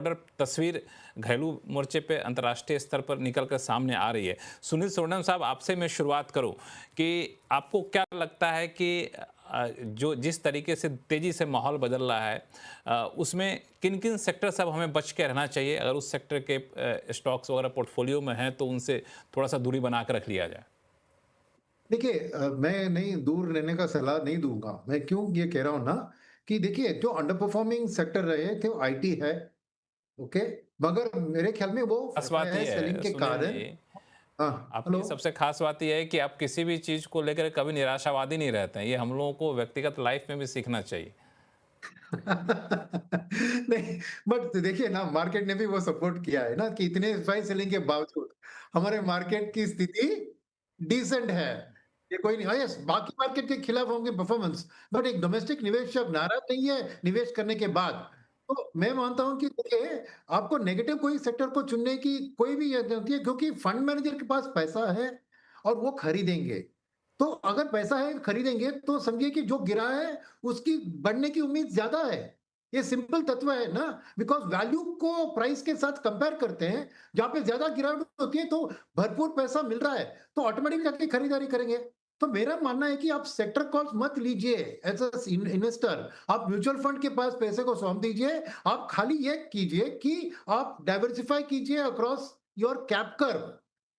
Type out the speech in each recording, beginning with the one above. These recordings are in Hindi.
तस्वीर घरेलू मोर्चे पे अंतर्राष्ट्रीय स्तर पर निकल कर सामने आ रही है। सुनील सुवर्ण साहब, आपसे मैं शुरुआत करूं कि आपको क्या लगता है कि जो जिस तरीके से तेजी से माहौल बदल रहा है, उसमें किन किन सेक्टर से अब हमें बच के रहना चाहिए? अगर उस सेक्टर के स्टॉक्स वगैरह पोर्टफोलियो में हैं तो उनसे थोड़ा सा दूरी बना कर रख लिया जाए। देखिए मैं नहीं दूर रहने का सलाह नहीं दूँगा। मैं क्यों ये कह रहा हूँ ना कि देखिए जो अंडर परफॉर्मिंग सेक्टर रहे थे वो आईटी है, ओके? मगर मेरे ख्याल में वो खास बात एफआईआई ये सेलिंग है के सुनील जी, कारण। हाँ, आपकी हेलो? सबसे खास बात यह है कि आप किसी भी चीज़ को लेकर कभी निराशावादी नहीं रहते हैं। ये हम लोगों को व्यक्तिगत लाइफ में भी सीखना चाहिए। नहीं, बट देखिए ना मार्केट ने भी वो सपोर्ट किया है ना कि इतने एफआईआई सेलिंग के बावजूद हमारे मार्केट की स्थिति डिसेंट है। ये कोई नहीं, हाँ, यस, बाकी मार्केट के खिलाफ होंगे परफॉर्मेंस, बट एक डोमेस्टिक निवेशक नाराज नहीं है निवेश करने के बाद। तो मैं मानता हूँ कि देखिए आपको नेगेटिव कोई सेक्टर को चुनने की कोई भी ये नहीं होती है, क्योंकि फंड मैनेजर के पास पैसा है और वो खरीदेंगे। तो अगर पैसा है खरीदेंगे तो समझिए कि जो गिरा है उसकी बढ़ने की उम्मीद ज्यादा है। ये सिंपल तत्व है ना, बिकॉज़ वैल्यू को प्राइस के साथ कंपेयर करते हैं, जहाँ पे ज़्यादा गिरावट होती है तो भरपूर पैसा मिल रहा है, तो ऑटोमेटिक जाके खरीदारी करेंगे। तो मेरा मानना है कि आप सेक्टर कॉल्स मत लीजिए एज़ अ इन्वेस्टर। आप म्यूचुअल फंड के पास पैसे को सौंप दीजिए। आप खाली ये कीजिए कि आप डाइवर्सिफाई कीजिए अक्रॉस योर कैप कर्व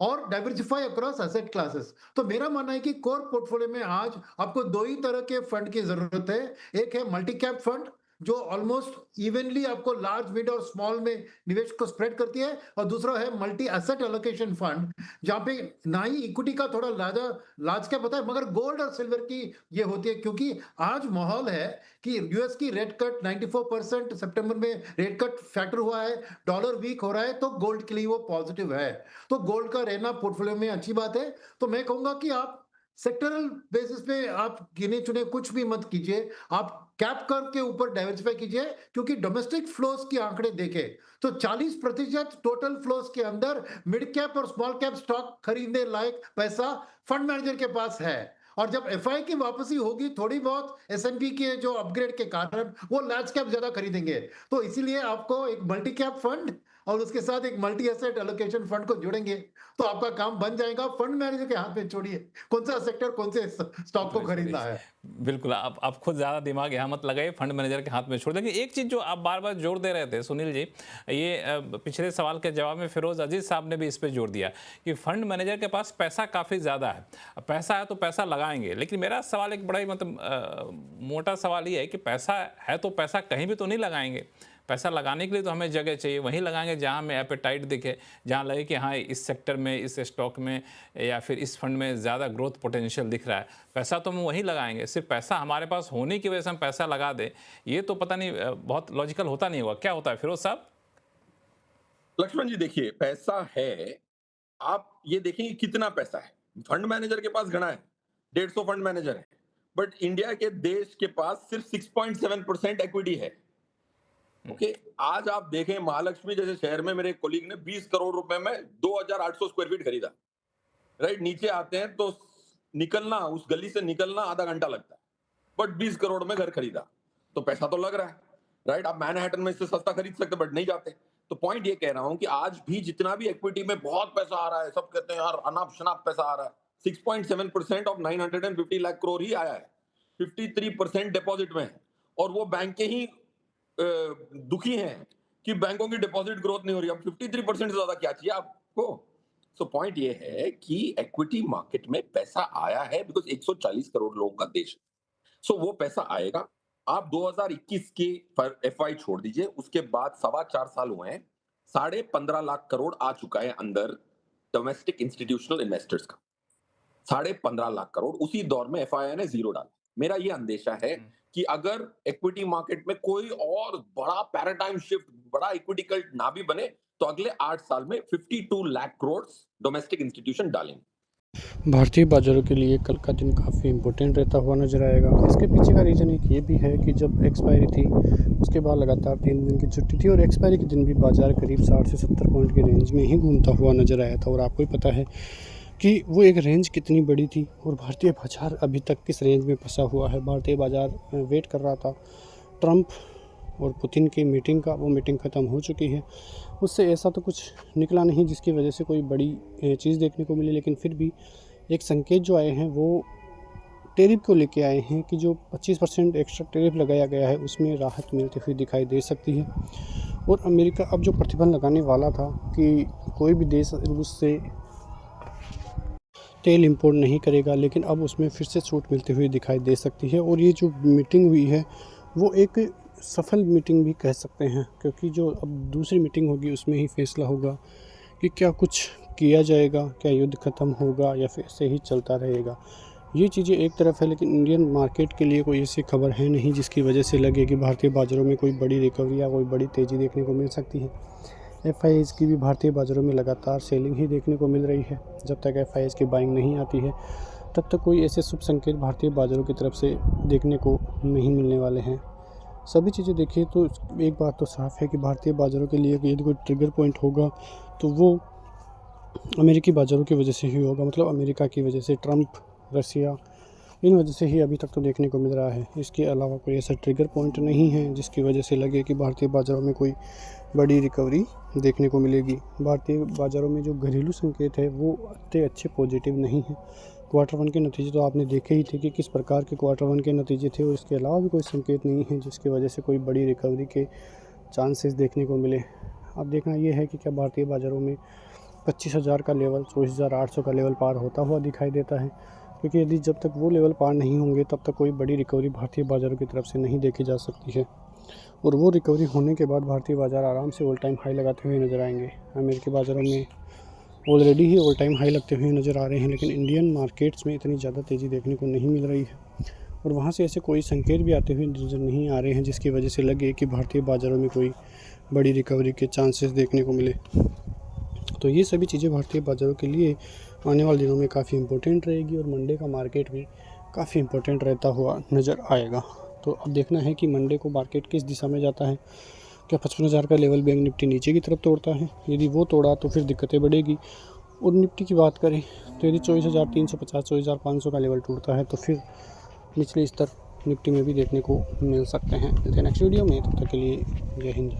और डाइवर्सिफाई अक्रॉस एसेट क्लासेस। तो मेरा मानना है कि कोर पोर्टफोलियो में आज आपको 2 ही तरह के फंड की ज़रूरत है। एक है मल्टी कैप फंड जो ऑलमोस्ट इवनली आपको लार्ज, मिड और स्मॉल में निवेश को स्प्रेड करती है, और दूसरा है मल्टी एसेट एलोकेशन फंड, जहाँ पे ना ही इक्विटी का थोड़ा लार्ज कैप होता है मगर गोल्ड और सिल्वर की ये होती है, क्योंकि आज माहौल है कि यूएस की रेट कट 94% सितंबर में रेट कट फैक्टर हुआ है, डॉलर वीक हो रहा है, तो गोल्ड के लिए वो पॉजिटिव है। तो गोल्ड का रहना पोर्टफोलियो में अच्छी बात है। तो मैं कहूंगा कि आप सेक्टरल बेसिस पे आप गिने चुने कुछ भी मत कीजिए। आप कैप कर्व के ऊपर डाइवर्सिफाई कीजिए, क्योंकि डोमेस्टिक फ्लोस की आंकड़े देखें तो 40% टोटल फ्लोस के अंदर मिड कैप और स्मॉल कैप स्टॉक खरीदने लायक पैसा फंड मैनेजर के पास है। और जब एफआई की वापसी होगी थोड़ी बहुत एसएनपी के जो अपग्रेड के कारण वो लार्ज कैप ज्यादा खरीदेंगे। तो इसीलिए आपको एक मल्टी कैप फंड और उसके साथ एक मल्टी एसेट एलोकेशन फंड को जोड़ेंगे तो आपका काम बन जाएगा। फंड मैनेजर के हाथ में छोड़िए कौन सा सेक्टर कौन से स्टॉक को छोड़िए, छोड़िए। खरीदना है। बिल्कुल, आप खुद ज़्यादा दिमाग यहाँ मत लगाइए, फंड मैनेजर के हाथ में छोड़ दें। लेकिन एक चीज़ जो आप बार-बार जोर दे रहे थे सुनील जी, ये पिछले सवाल के जवाब में फिरोज़ अज़ीज़ साहब ने भी इस पे जोर दिया कि फंड मैनेजर के पास पैसा काफ़ी ज़्यादा है। अब पैसा है तो पैसा लगाएँगे, लेकिन मेरा सवाल एक बड़ा ही मतलब मोटा सवाल ये है कि पैसा है तो पैसा कहीं भी तो नहीं लगाएँगे। पैसा लगाने के लिए तो हमें जगह चाहिए, वहीं लगाएँगे जहाँ हमें एपेटाइट दिखे, जहाँ लगे कि हाँ, इस सेक्टर में, इस स्टॉक में या फिर इस फंड में ज़्यादा ग्रोथ पोटेंशियल दिख रहा है। पैसा तो हम वहीं लगाएँगे, सिर्फ़ पैसा हमारे पास होने की वजह से हम पैसा लगा दें, ये तो पता नहीं बहुत लॉजिकल होता नहीं होगा। क्या होता है फिरोज़ साहब? लक्ष्मण जी देखिए, पैसा है, आप ये देखें कि कितना पैसा है। फंड मैनेजर के पास घना है, 150 फंड मैनेजर है, बट इंडिया के देश के पास सिर्फ 6.7% इक्विटी है। हुँ, ओके, आज आप देखें महालक्ष्मी जैसे शहर में मेरे कोलीग ने 20 करोड़ रुपए में 2800 स्क्वायर फीट खरीदा। राइट, नीचे आते हैं तो निकलना, उस गली से निकलना आधा घंटा लगता है, बट 20 करोड़ में घर खरीदा, तो पैसा तो लग रहा है। राइट, आप मैनहट्टन में इससे सस्ता खरीद सकते बट नहीं जाते। तो पॉइंट ये कह रहा हूं कि आज भी जितना भी इक्विटी में बहुत पैसा आ रहा है, सब कहते हैं यार अनाप शनाप पैसा आ रहा है, 6.7% ऑफ 950 लाख करोड़ ही आया है, 53% डिपॉजिट में है। और वो बैंक के ही दुखी हैं कि बैंकों की डिपॉजिट ग्रोथ नहीं हो रही। अब 53% से ज्यादा क्या चाहिए आपको? सो पॉइंट ये है कि इक्विटी मार्केट में पैसा आया है बिकॉज 140 करोड़ लोगों का देश है। सो वो पैसा आएगा। आप 2021 के एफआई छोड़ दीजिए, उसके बाद 4.25 साल हुए हैं, 15.5 लाख करोड़ आ चुका है अंदर डोमेस्टिक इंस्टीट्यूशनल इन्वेस्टर्स का। 15.5 लाख करोड़ उसी दौर में एफआईआई ने जीरो डाला। मेरा ये अंदेशा है हुँ। कि अगर इक्विटी मार्केट में कोई और बड़ा पैराडाइम शिफ्ट, बड़ा इक्विटी कल्ट ना भी बने, तो अगले 8 साल में 52 लाख करोड़ डोमेस्टिक इंस्टीट्यूशन डालेंगे। भारतीय बाज़ारों के लिए कल का दिन काफ़ी इम्पोर्टेंट रहता हुआ नज़र आएगा। इसके पीछे का रीज़न एक ये भी है कि जब एक्सपायरी थी उसके बाद लगातार 3 दिन की छुट्टी थी और एक्सपायरी के दिन भी बाज़ार करीब 60 से 70 पॉइंट के रेंज में ही घूमता हुआ नज़र आया था। और आपको ही पता है कि वो एक रेंज कितनी बड़ी थी और भारतीय बाज़ार अभी तक किस रेंज में फंसा हुआ है। भारतीय बाज़ार वेट कर रहा था ट्रंप और पुतिन की मीटिंग का, वो मीटिंग ख़त्म हो चुकी है। उससे ऐसा तो कुछ निकला नहीं जिसकी वजह से कोई बड़ी चीज़ देखने को मिली, लेकिन फिर भी एक संकेत जो आए हैं वो टैरिफ को लेके आए हैं कि जो 25% एक्स्ट्रा टैरिफ लगाया गया है उसमें राहत मिलती हुई दिखाई दे सकती है। और अमेरिका अब जो प्रतिबंध लगाने वाला था कि कोई भी देश रूस से तेल इंपोर्ट नहीं करेगा, लेकिन अब उसमें फिर से छूट मिलती हुई दिखाई दे सकती है। और ये जो मीटिंग हुई है वो एक सफल मीटिंग भी कह सकते हैं, क्योंकि जो अब दूसरी मीटिंग होगी उसमें ही फैसला होगा कि क्या कुछ किया जाएगा, क्या युद्ध ख़त्म होगा या फिर ऐसे ही चलता रहेगा। ये चीज़ें एक तरफ है, लेकिन इंडियन मार्केट के लिए कोई ऐसी खबर है नहीं जिसकी वजह से लगे कि भारतीय बाज़ारों में कोई बड़ी रिकवरी या कोई बड़ी तेज़ी देखने को मिल सकती है। FIIs की भी भारतीय बाज़ारों में लगातार सेलिंग ही देखने को मिल रही है। जब तक FIIs की बाइंग नहीं आती है तब तक कोई ऐसे शुभ संकेत भारतीय बाज़ारों की तरफ से देखने को नहीं मिलने वाले हैं। सभी चीज़ें देखिए तो एक बात तो साफ़ है कि भारतीय बाज़ारों के लिए यदि कोई ट्रिगर पॉइंट होगा तो वो अमेरिकी बाज़ारों की वजह से ही होगा, मतलब अमेरिका की वजह से, ट्रंप, रसिया, इन वजह से ही अभी तक तो देखने को मिल रहा है। इसके अलावा कोई ऐसा ट्रिगर पॉइंट नहीं है जिसकी वजह से लगे कि भारतीय बाज़ारों में कोई बड़ी रिकवरी देखने को मिलेगी। भारतीय बाज़ारों में जो घरेलू संकेत है वो इतने अच्छे पॉजिटिव नहीं है। क्वार्टर 1 के नतीजे तो आपने देखे ही थे कि किस प्रकार के क्वार्टर 1 के नतीजे थे, और इसके अलावा भी कोई संकेत नहीं है जिसकी वजह से कोई बड़ी रिकवरी के चांसेस देखने को मिले। अब देखना ये है कि क्या भारतीय बाज़ारों में 25,000 का लेवल, 24,800 का लेवल पार होता हुआ दिखाई देता है, क्योंकि यदि जब तक वो लेवल पार नहीं होंगे तब तक कोई बड़ी रिकवरी भारतीय बाज़ारों की तरफ से नहीं देखी जा सकती है। और वो रिकवरी होने के बाद भारतीय बाज़ार आराम से ऑल टाइम हाई लगाते हुए नज़र आएंगे। अमेरिकी बाज़ारों में ऑलरेडी ही ऑल टाइम हाई लगते हुए नज़र आ रहे हैं, लेकिन इंडियन मार्केट्स में इतनी ज़्यादा तेज़ी देखने को नहीं मिल रही है और वहाँ से ऐसे कोई संकेत भी आते हुए नज़र नहीं आ रहे हैं जिसकी वजह से लगे कि भारतीय बाज़ारों में कोई बड़ी रिकवरी के चांसेस देखने को मिले। तो ये सभी चीज़ें भारतीय बाज़ारों के लिए आने वाले दिनों में काफ़ी इम्पोर्टेंट रहेगी और मंडे का मार्केट भी काफ़ी इम्पोर्टेंट रहता हुआ नज़र आएगा। तो अब देखना है कि मंडे को मार्केट किस दिशा में जाता है। क्या 55,000 का लेवल बैंक निफ्टी नीचे की तरफ तोड़ता है? यदि वो तोड़ा तो फिर दिक्कतें बढ़ेगी। और निफ्टी की बात करें तो यदि 24,350, 24,500 का लेवल टूटता है तो फिर निचले स्तर निफ्टी में भी देखने को मिल सकते हैं। मिलते हैं नेक्स्ट वीडियो में, तब तक के लिए जय हिंद।